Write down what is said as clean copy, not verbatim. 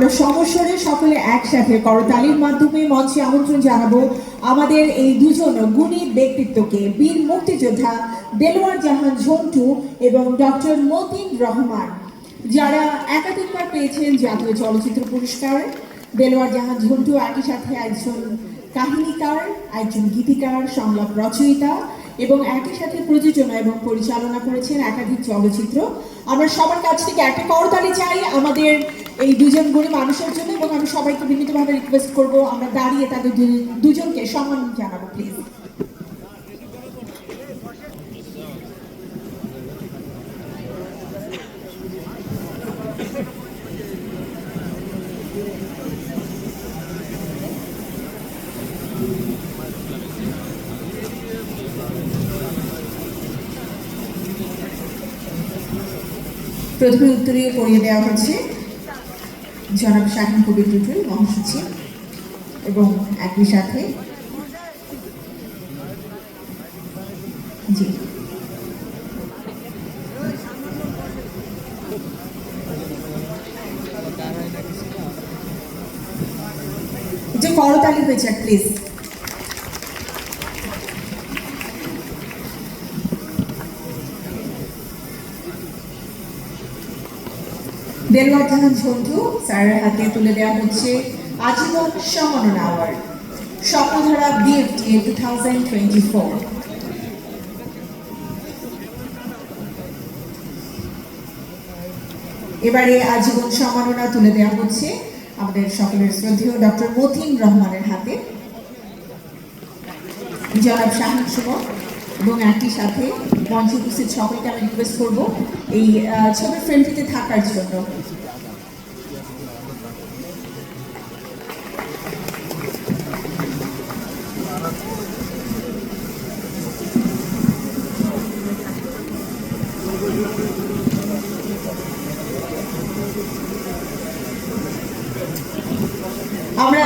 আমরা সমস্বরে সকলে একসাথে করতালির মাধ্যমে মঞ্চে আমন্ত্রণ জানাবো আমাদের এই দুজন গুণী ব্যক্তিত্বকে, বীর মুক্তিযোদ্ধা দেলোয়ার জাহান ঝন্টু এবং ডক্টর মতিন রহমান, যারা একাধিকবার পেয়েছেন জাতীয় চলচ্চিত্র পুরস্কার। দেলোয়ার জাহান ঝন্টু একই সাথে একজন কাহিনীকার, একজন গীতিকার, সংলাপ রচয়িতা এবং একই সাথে প্রযোজনা এবং পরিচালনা করেছেন একাধিক চলচ্চিত্র। আমরা সবার কাছ থেকে একটা করতালি চাই আমাদের এই দুজন গুণী মানুষের জন্য, এবং আমি সবাইকে বিনীতভাবে রিকোয়েস্ট করব আমরা দাঁড়িয়ে তাদের দুজনকে সম্মান জানাবো প্লিজ। প্রথমে উত্তরীয় পড়িয়ে দেওয়া হচ্ছে জনাব শাহিন কবির টুটুল মহাসচিব, এবং একই সাথে জি যে করতালি হয়েছে প্লিজ। দেলোয়ার জাহান ঝন্টু স্যারের হাতে তুলে দেওয়া হচ্ছে আজীবন সম্মাননা অ্যাওয়ার্ড, স্বপ্নধারা BFTA 2024। এবারে আজীবন সম্মাননা তুলে দেওয়া হচ্ছে আমাদের সকলের শ্রদ্ধেয় ডক্টর মতিন রহমানের হাতে। জনাব শাহিন সুমন এবং একই সাথে মঞ্চে উপস্থিত সকলকে আমি রিকোয়েস্ট করব এই ছবির ফ্রেমটিতে থাকার জন্য। আমরা